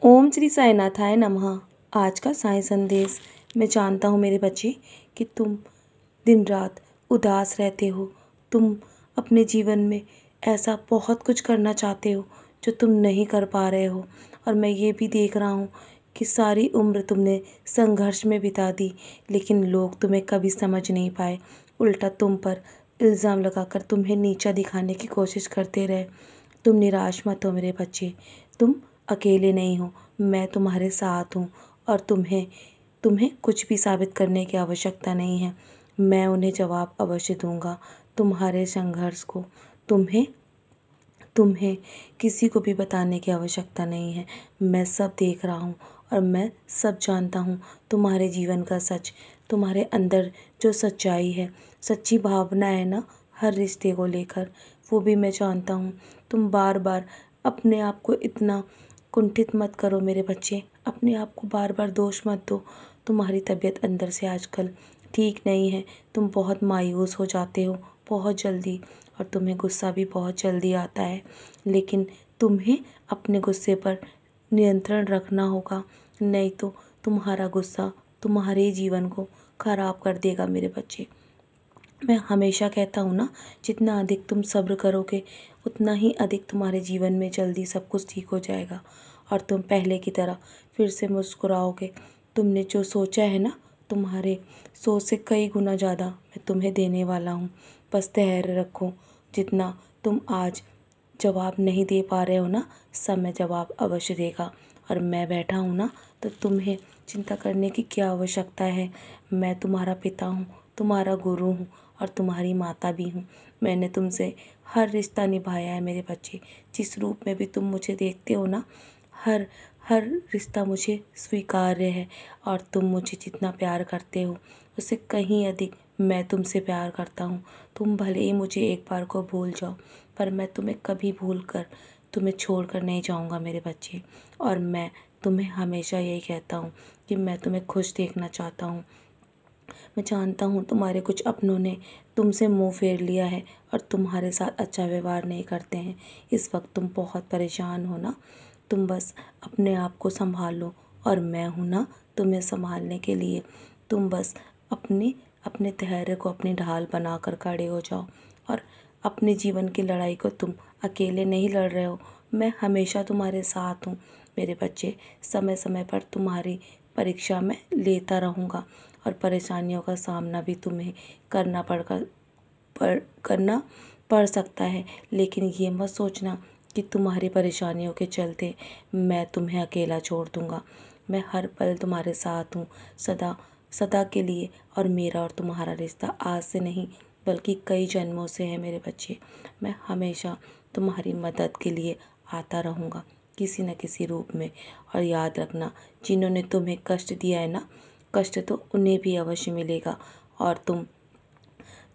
ओम श्री साईनाथाय नमः। आज का साईं संदेश। मैं जानता हूँ मेरे बच्चे कि तुम दिन रात उदास रहते हो। तुम अपने जीवन में ऐसा बहुत कुछ करना चाहते हो जो तुम नहीं कर पा रहे हो। और मैं ये भी देख रहा हूँ कि सारी उम्र तुमने संघर्ष में बिता दी, लेकिन लोग तुम्हें कभी समझ नहीं पाए। उल्टा तुम पर इल्ज़ाम लगाकर तुम्हें नीचा दिखाने की कोशिश करते रहे। तुम निराश मत हो मेरे बच्चे। तुम अकेले नहीं हो, मैं तुम्हारे साथ हूँ। और तुम्हें तुम्हें कुछ भी साबित करने की आवश्यकता नहीं है। मैं उन्हें जवाब अवश्य दूंगा तुम्हारे संघर्ष को। तुम्हें तुम्हें किसी को भी बताने की आवश्यकता नहीं है। मैं सब देख रहा हूँ और मैं सब जानता हूँ। तुम्हारे जीवन का सच, तुम्हारे अंदर जो सच्चाई है, सच्ची भावना है ना हर रिश्ते को लेकर, वो भी मैं जानता हूँ। तुम बार बार अपने आप को इतना कुंठित मत करो मेरे बच्चे। अपने आप को बार बार दोष मत दो। तुम्हारी तबीयत अंदर से आजकल ठीक नहीं है। तुम बहुत मायूस हो जाते हो बहुत जल्दी, और तुम्हें गुस्सा भी बहुत जल्दी आता है। लेकिन तुम्हें अपने गुस्से पर नियंत्रण रखना होगा, नहीं तो तुम्हारा गुस्सा तुम्हारे जीवन को खराब कर देगा मेरे बच्चे। मैं हमेशा कहता हूँ ना, जितना अधिक तुम सब्र करोगे उतना ही अधिक तुम्हारे जीवन में जल्दी सब कुछ ठीक हो जाएगा और तुम पहले की तरह फिर से मुस्कुराओगे। तुमने जो सोचा है ना, तुम्हारे सोच से कई गुना ज़्यादा मैं तुम्हें देने वाला हूँ। बस धैर्य रखो। जितना तुम आज जवाब नहीं दे पा रहे हो ना, समय जवाब अवश्य देगा। और मैं बैठा हूँ ना, तो तुम्हें चिंता करने की क्या आवश्यकता है। मैं तुम्हारा पिता हूँ, तुम्हारा गुरु हूँ और तुम्हारी माता भी हूँ। मैंने तुमसे हर रिश्ता निभाया है मेरे बच्चे। जिस रूप में भी तुम मुझे देखते हो ना, हर हर रिश्ता मुझे स्वीकार्य है। और तुम मुझे जितना प्यार करते हो उससे कहीं अधिक मैं तुमसे प्यार करता हूँ। तुम भले ही मुझे एक बार को भूल जाओ, पर मैं तुम्हें कभी भूल कर तुम्हें छोड़ कर नहीं जाऊँगा मेरे बच्चे। और मैं तुम्हें हमेशा यही कहता हूँ कि मैं तुम्हें खुश देखना चाहता हूँ। मैं जानता हूँ तुम्हारे कुछ अपनों ने तुमसे मुंह फेर लिया है और तुम्हारे साथ अच्छा व्यवहार नहीं करते हैं। इस वक्त तुम बहुत परेशान हो ना, तुम बस अपने आप को संभाल लो और मैं हूँ ना तुम्हें संभालने के लिए। तुम बस अपने अपने धैर्य को अपनी ढाल बना कर खड़े हो जाओ। और अपने जीवन की लड़ाई को तुम अकेले नहीं लड़ रहे हो, मैं हमेशा तुम्हारे साथ हूँ मेरे बच्चे। समय समय पर तुम्हारी परीक्षा में लेता रहूँगा और परेशानियों का सामना भी तुम्हें करना पड़ सकता है। लेकिन ये मत सोचना कि तुम्हारी परेशानियों के चलते मैं तुम्हें अकेला छोड़ दूँगा। मैं हर पल तुम्हारे साथ हूँ, सदा सदा के लिए। और मेरा और तुम्हारा रिश्ता आज से नहीं बल्कि कई जन्मों से है मेरे बच्चे। मैं हमेशा तुम्हारी मदद के लिए आता रहूँगा किसी न किसी रूप में। और याद रखना, जिन्होंने तुम्हें कष्ट दिया है ना, कष्ट तो उन्हें भी अवश्य मिलेगा। और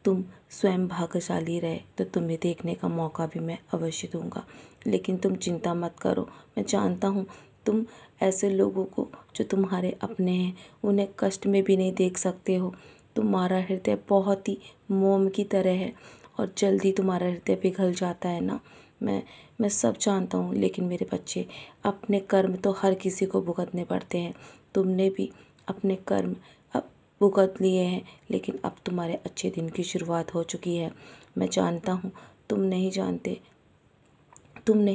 तुम स्वयं भाग्यशाली रहे तो तुम्हें देखने का मौका भी मैं अवश्य दूंगा। लेकिन तुम चिंता मत करो। मैं जानता हूँ तुम ऐसे लोगों को जो तुम्हारे अपने हैं उन्हें कष्ट में भी नहीं देख सकते हो। तुम्हारा हृदय बहुत ही मोम की तरह है और जल्दी तुम्हारा हृदय पिघल जाता है ना। मैं सब जानता हूँ, लेकिन मेरे बच्चे, अपने कर्म तो हर किसी को भुगतने पड़ते हैं। तुमने भी अपने कर्म अब भुगत लिए हैं, लेकिन अब तुम्हारे अच्छे दिन की शुरुआत हो चुकी है। मैं जानता हूँ तुम नहीं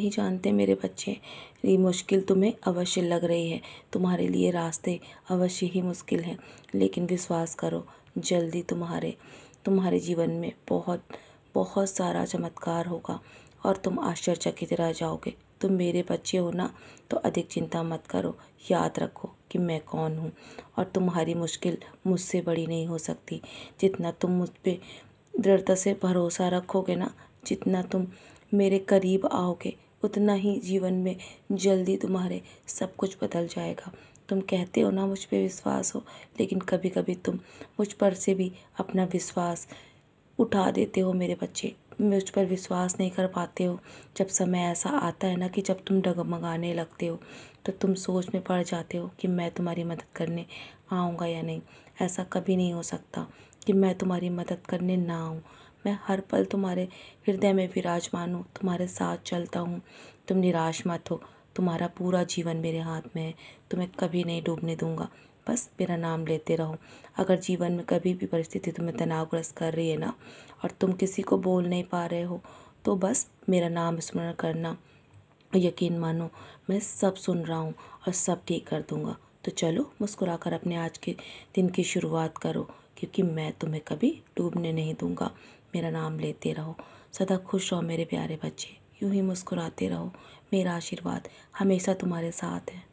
जानते मेरे बच्चे, ये मुश्किल तुम्हें अवश्य लग रही है। तुम्हारे लिए रास्ते अवश्य ही मुश्किल हैं, लेकिन विश्वास करो, जल्दी तुम्हारे जीवन में बहुत बहुत सारा चमत्कार होगा और तुम आश्चर्यचकित रह जाओगे। तुम मेरे बच्चे हो ना, तो अधिक चिंता मत करो। याद रखो कि मैं कौन हूँ और तुम्हारी मुश्किल मुझसे बड़ी नहीं हो सकती। जितना तुम मुझ पे दृढ़ता से भरोसा रखोगे ना, जितना तुम मेरे करीब आओगे, उतना ही जीवन में जल्दी तुम्हारे सब कुछ बदल जाएगा। तुम कहते हो ना मुझ पे विश्वास हो, लेकिन कभी कभी तुम मुझ पर से भी अपना विश्वास उठा देते हो मेरे बच्चे। मुझ पर विश्वास नहीं कर पाते हो। जब समय ऐसा आता है ना कि जब तुम डगमगाने लगते हो, तो तुम सोच में पड़ जाते हो कि मैं तुम्हारी मदद करने आऊँगा या नहीं। ऐसा कभी नहीं हो सकता कि मैं तुम्हारी मदद करने ना आऊँ। मैं हर पल तुम्हारे हृदय में विराजमान हूँ, तुम्हारे साथ चलता हूँ। तुम निराश मत हो, तुम्हारा पूरा जीवन मेरे हाथ में है, तुम्हें कभी नहीं डूबने दूंगा। बस मेरा नाम लेते रहो। अगर जीवन में कभी भी परिस्थिति तुम्हें तनावग्रस्त कर रही है ना, और तुम किसी को बोल नहीं पा रहे हो, तो बस मेरा नाम स्मरण करना। यकीन मानो, मैं सब सुन रहा हूँ और सब ठीक कर दूंगा। तो चलो मुस्कुराकर अपने आज के दिन की शुरुआत करो, क्योंकि मैं तुम्हें कभी डूबने नहीं दूंगा। मेरा नाम लेते रहो। सदा खुश रहो मेरे प्यारे बच्चे, यूं ही मुस्कुराते रहो। मेरा आशीर्वाद हमेशा तुम्हारे साथ है।